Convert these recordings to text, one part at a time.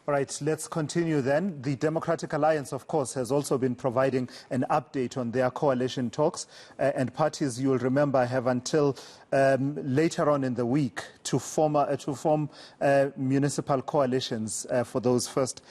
All right, let's continue then. The Democratic Alliance, of course, has also been providing an update on their coalition talks. And parties, you'll remember, have until later on in the week to form municipal coalitions for those first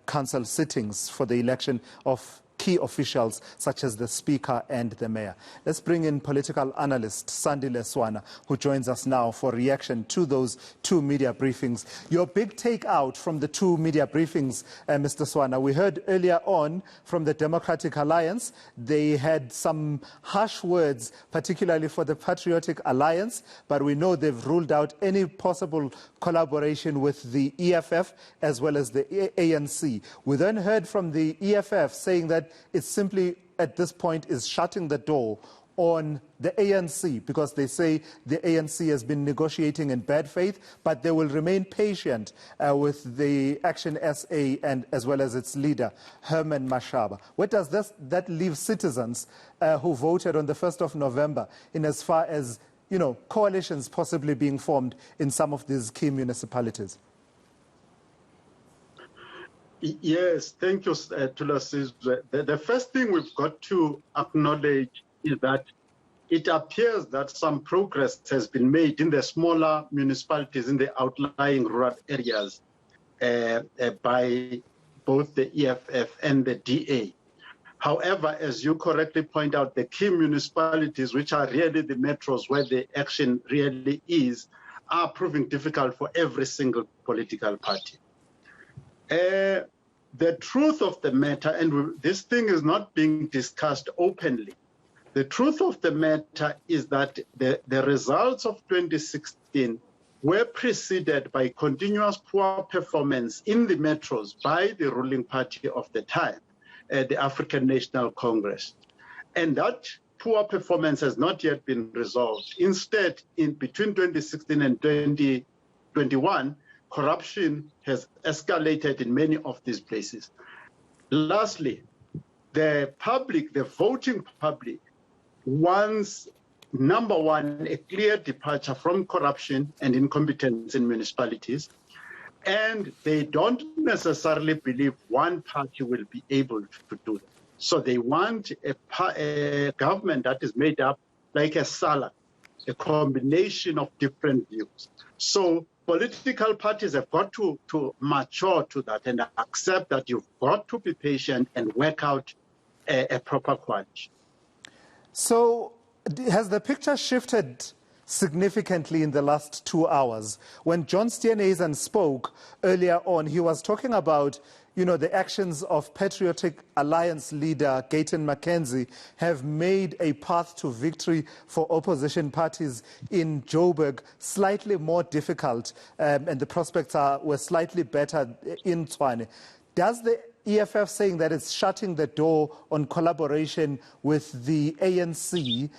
council sittings for the election of key officials such as the Speaker and the Mayor. Let's bring in political analyst Sandile Swana, who joins us now for reaction to those two media briefings. Your big takeout from the two media briefings, Mr. Swana, we heard earlier on from the Democratic Alliance. They had some harsh words, particularly for the Patriotic Alliance, but we know they've ruled out any possible collaboration with the EFF as well as the ANC. We then heard from the EFF saying that it simply, at this point, is shutting the door on the ANC because they say the ANC has been negotiating in bad faith, but they will remain patient with the Action SA and as well as its leader, Herman Mashaba. Where does that leave citizens who voted on the 1st of November in as far as, coalitions possibly being formed in some of these key municipalities? Yes, thank you, Thulasizwe. The first thing we've got to acknowledge is that it appears that some progress has been made in the smaller municipalities in the outlying rural areas by both the EFF and the DA. However, as you correctly point out, the key municipalities, which are really the metros where the action really is, are proving difficult for every single political party. The truth of the matter, and this thing is not being discussed openly, the truth of the matter is that the results of 2016 were preceded by continuous poor performance in the metros by the ruling party of the time, the African National Congress. And that poor performance has not yet been resolved. Instead, between 2016 and 2021, corruption has escalated in many of these places. Lastly, the public, the voting public, wants, number one, a clear departure from corruption and incompetence in municipalities. And they don't necessarily believe one party will be able to do that. So they want a government that is made up like a salad, a combination of different views. So political parties have got to mature to that and accept that you've got to be patient and work out a proper coalition. So has the picture shifted significantly in the last 2 hours? When John Steenhuisen spoke earlier on, he was talking about, the actions of Patriotic Alliance leader Gayton McKenzie have made a path to victory for opposition parties in Joburg slightly more difficult, and the prospects were slightly better in Tshwane. Does the EFF saying that it's shutting the door on collaboration with the ANC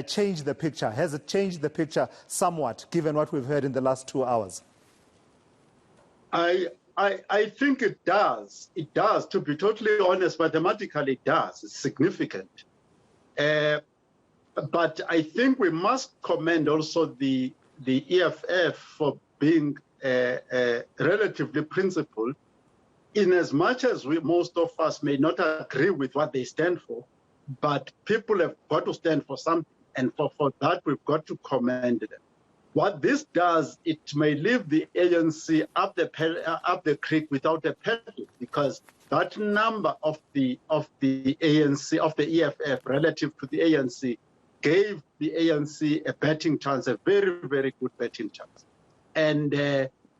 change the picture? Has it changed the picture somewhat, given what we've heard in the last 2 hours? I think it does. It does. To be totally honest, mathematically it does. It's significant. But I think we must commend also the EFF for being relatively principled, in as much as most of us may not agree with what they stand for, but people have got to stand for something, and for that we've got to commend them. What this does, it may leave the ANC up the creek without a paddle, because that number of the ANC, of the EFF relative to the ANC, gave the ANC a betting chance, a very, very good betting chance. And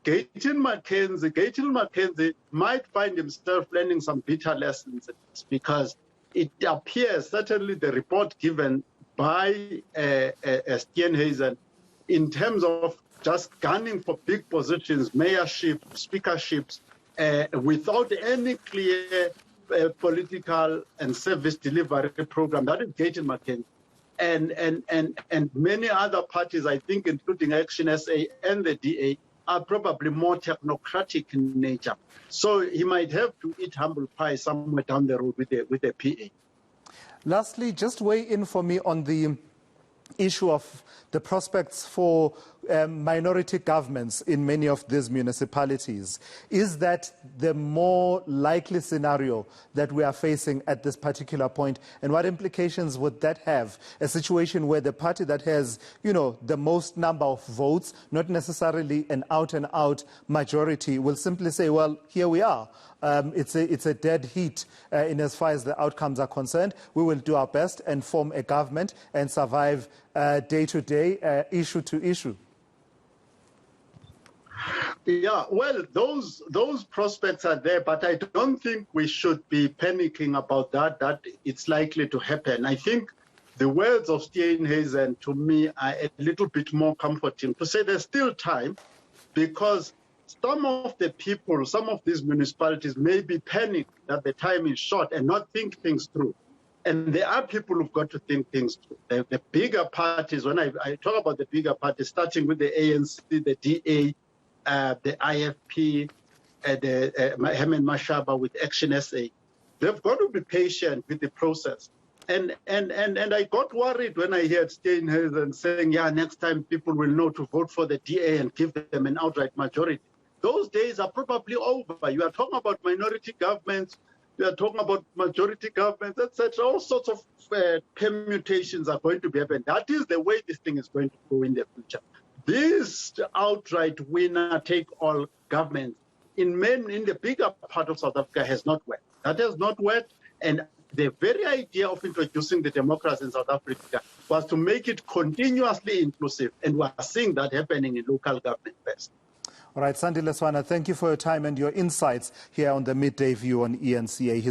Gayton McKenzie might find himself learning some bitter lessons, because it appears, certainly the report given by Steenhuisen, in terms of just gunning for big positions, mayorship, speakerships, without any clear political and service delivery program. That is Gayton McKenzie. And many other parties, I think, including Action SA and the DA, are probably more technocratic in nature. So he might have to eat humble pie somewhere down the road with a PA. Lastly, just weigh in for me on the issue of the prospects for minority governments in many of these municipalities. Is that the more likely scenario that we are facing at this particular point? And what implications would that have? A situation where the party that has, the most number of votes, not necessarily an out-and-out majority, will simply say, well, here we are. It's a dead heat in as far as the outcomes are concerned. We will do our best and form a government and survive day to day, issue to issue. Yeah, well, those prospects are there, but I don't think we should be panicking about that it's likely to happen. I think the words of Steenhuisen to me are a little bit more comforting to say there's still time, because some of the people, some of these municipalities may be panicked that the time is short and not think things through. And there are people who've got to think things through. The bigger parties, when I talk about the bigger parties, starting with the ANC, the DA, the IFP, Herman Mashaba with Action SA, they've got to be patient with the process. And I got worried when I heard Steenhuisen saying, yeah, next time people will know to vote for the DA and give them an outright majority. Those days are probably over. You are talking about minority governments, you are talking about majority governments, etc. All sorts of permutations are going to be happening. That is the way this thing is going to go in the future. This outright winner-take-all government in the bigger part of South Africa has not worked. That has not worked, and the very idea of introducing the democracy in South Africa was to make it continuously inclusive, and we are seeing that happening in local government first. All right, Sandile Swana, thank you for your time and your insights here on the Midday View on eNCA.